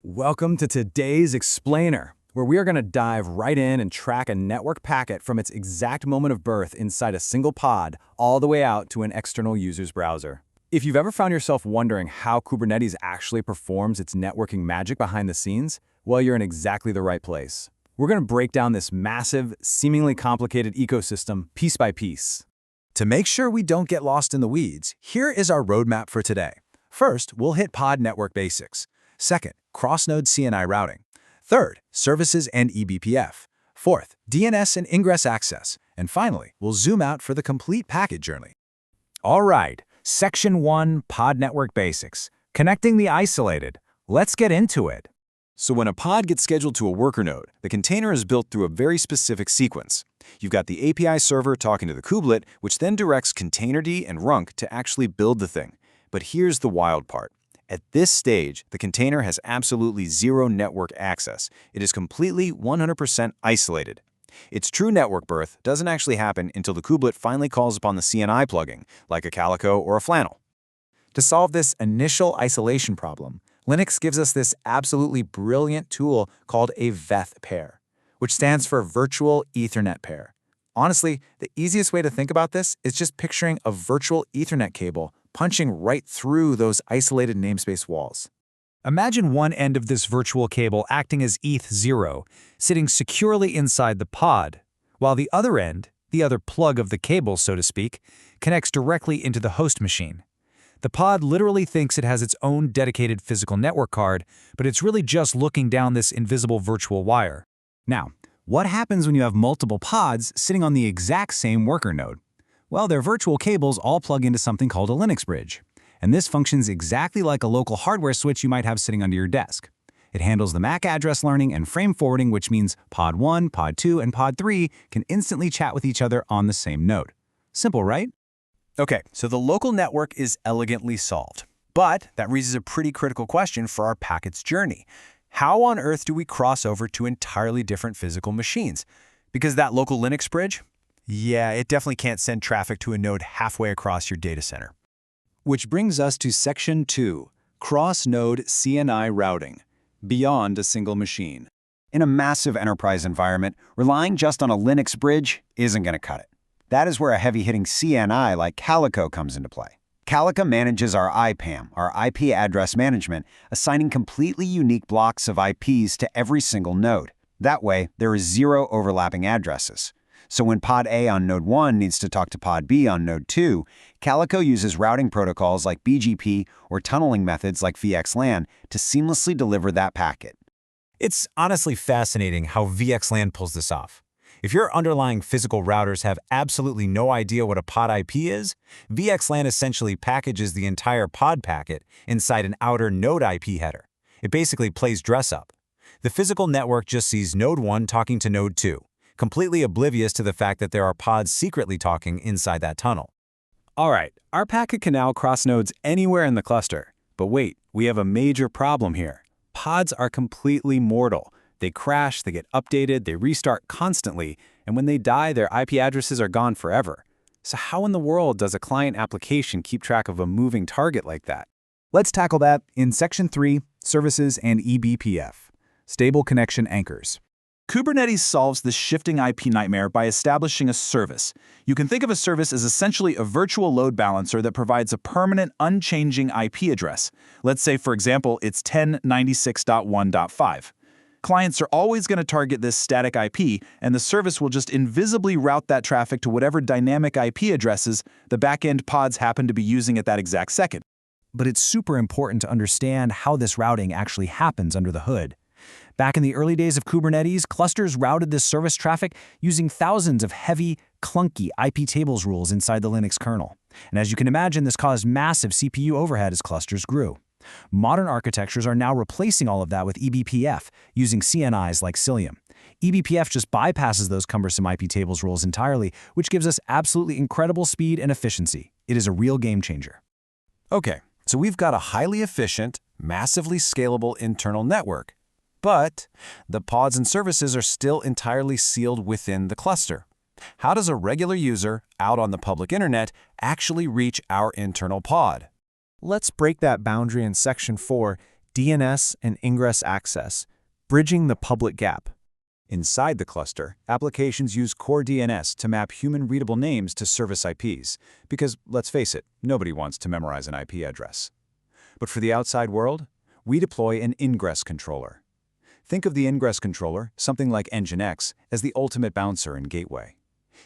Welcome to today's Explainer, where we are going to dive right in and track a network packet from its exact moment of birth inside a single pod all the way out to an external user's browser. If you've ever found yourself wondering how Kubernetes actually performs its networking magic behind the scenes, well, you're in exactly the right place. We're going to break down this massive, seemingly complicated ecosystem piece by piece. To make sure we don't get lost in the weeds, here is our roadmap for today. First, we'll hit pod network basics. Second, cross-node CNI routing. Third, services and eBPF. Fourth, DNS and ingress access. And finally, we'll zoom out for the complete packet journey. All right, Section 1, Pod Network Basics. Connecting the isolated. Let's get into it. So when a pod gets scheduled to a worker node, the container is built through a very specific sequence. You've got the API server talking to the kubelet, which then directs containerd and runc to actually build the thing. But here's the wild part. At this stage, the container has absolutely zero network access. It is completely 100% isolated. Its true network birth doesn't actually happen until the kubelet finally calls upon the CNI plugin, like a Calico or a Flannel. To solve this initial isolation problem, Linux gives us this absolutely brilliant tool called a VETH pair, which stands for Virtual Ethernet Pair. Honestly, the easiest way to think about this is just picturing a virtual Ethernet cable punching right through those isolated namespace walls. Imagine one end of this virtual cable acting as ETH0, sitting securely inside the pod, while the other end, the other plug of the cable, so to speak, connects directly into the host machine. The pod literally thinks it has its own dedicated physical network card, but it's really just looking down this invisible virtual wire. Now, what happens when you have multiple pods sitting on the exact same worker node? Well, their virtual cables all plug into something called a Linux bridge. And this functions exactly like a local hardware switch you might have sitting under your desk. It handles the MAC address learning and frame forwarding, which means pod 1, pod 2, and pod 3 can instantly chat with each other on the same node. Simple, right? Okay, so the local network is elegantly solved. But that raises a pretty critical question for our packet's journey. How on earth do we cross over to entirely different physical machines? Because that local Linux bridge? Yeah, it definitely can't send traffic to a node halfway across your data center. Which brings us to Section 2, Cross-Node CNI Routing, beyond a single machine. In a massive enterprise environment, relying just on a Linux bridge isn't going to cut it. That is where a heavy-hitting CNI like Calico comes into play. Calico manages our IPAM, our IP address management, assigning completely unique blocks of IPs to every single node. That way, there is zero overlapping addresses. So when pod A on node 1 needs to talk to pod B on node 2, Calico uses routing protocols like BGP or tunneling methods like VXLAN to seamlessly deliver that packet. It's honestly fascinating how VXLAN pulls this off. If your underlying physical routers have absolutely no idea what a pod IP is, VXLAN essentially packages the entire pod packet inside an outer node IP header. It basically plays dress up. The physical network just sees node 1 talking to node 2. Completely oblivious to the fact that there are pods secretly talking inside that tunnel. All right, our packet can now cross nodes anywhere in the cluster. But wait, we have a major problem here. Pods are completely mortal. They crash, they get updated, they restart constantly, and when they die, their IP addresses are gone forever. So how in the world does a client application keep track of a moving target like that? Let's tackle that in Section 3, Services and eBPF, Stable Connection Anchors. Kubernetes solves this shifting IP nightmare by establishing a service. You can think of a service as essentially a virtual load balancer that provides a permanent, unchanging IP address. Let's say, for example, it's 1096.1.5. Clients are always going to target this static IP, and the service will just invisibly route that traffic to whatever dynamic IP addresses the backend pods happen to be using at that exact second. But it's super important to understand how this routing actually happens under the hood. Back in the early days of Kubernetes, clusters routed this service traffic using thousands of heavy, clunky IP tables rules inside the Linux kernel. And as you can imagine, this caused massive CPU overhead as clusters grew. Modern architectures are now replacing all of that with eBPF, using CNIs like Cilium. eBPF just bypasses those cumbersome IP tables rules entirely, which gives us absolutely incredible speed and efficiency. It is a real game changer. Okay, so we've got a highly efficient, massively scalable internal network. But the pods and services are still entirely sealed within the cluster. How does a regular user out on the public internet actually reach our internal pod? Let's break that boundary in Section 4, DNS and ingress access, bridging the public gap. Inside the cluster, applications use core DNS to map human-readable names to service IPs, because, let's face it, nobody wants to memorize an IP address. But for the outside world, we deploy an ingress controller. Think of the ingress controller, something like Nginx, as the ultimate bouncer and gateway.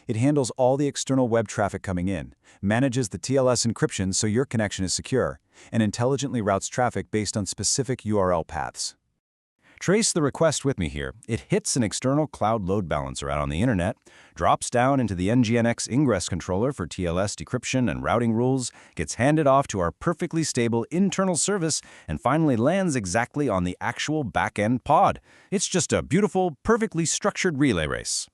It handles all the external web traffic coming in, manages the TLS encryption so your connection is secure, and intelligently routes traffic based on specific URL paths. Trace the request with me here. It hits an external cloud load balancer out on the internet, drops down into the Nginx ingress controller for TLS decryption and routing rules, gets handed off to our perfectly stable internal service, and finally lands exactly on the actual back-end pod. It's just a beautiful, perfectly structured relay race.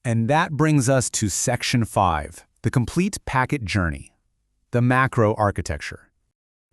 And that brings us to Section 5, the complete packet journey, the macro architecture.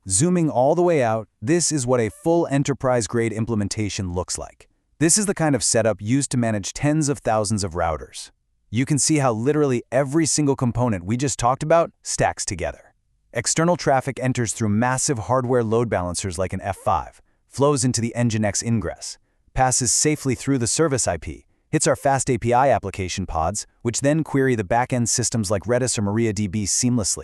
Zooming all the way out, this is what a full enterprise-grade implementation looks like. This is the kind of setup used to manage tens of thousands of routers. You can see how literally every single component we just talked about stacks together. External traffic enters through massive hardware load balancers like an F5, flows into the Nginx ingress, passes safely through the service IP, hits our fast API application pods, which then query the back-end systems like Redis or MariaDB seamlessly.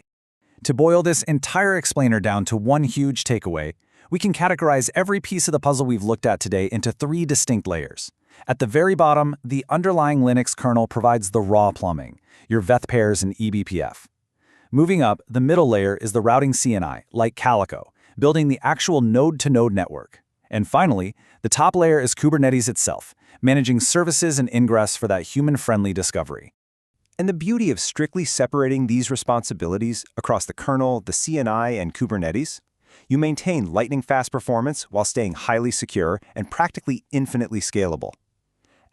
To boil this entire explainer down to one huge takeaway, we can categorize every piece of the puzzle we've looked at today into 3 distinct layers. At the very bottom, the underlying Linux kernel provides the raw plumbing, your VETH pairs and eBPF. Moving up, the middle layer is the routing CNI, like Calico, building the actual node-to-node network. And finally, the top layer is Kubernetes itself, managing services and ingress for that human-friendly discovery. And the beauty of strictly separating these responsibilities across the kernel, the CNI, and Kubernetes, you maintain lightning-fast performance while staying highly secure and practically infinitely scalable.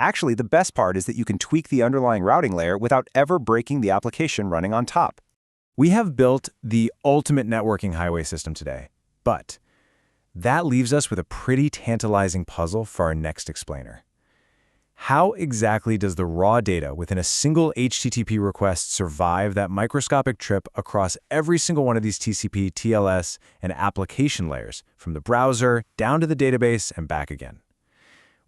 Actually, the best part is that you can tweak the underlying routing layer without ever breaking the application running on top. We have built the ultimate networking highway system today, but that leaves us with a pretty tantalizing puzzle for our next explainer. How exactly does the raw data within a single HTTP request survive that microscopic trip across every single one of these TCP, TLS, and application layers, from the browser down to the database and back again?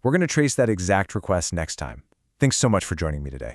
We're going to trace that exact request next time. Thanks so much for joining me today.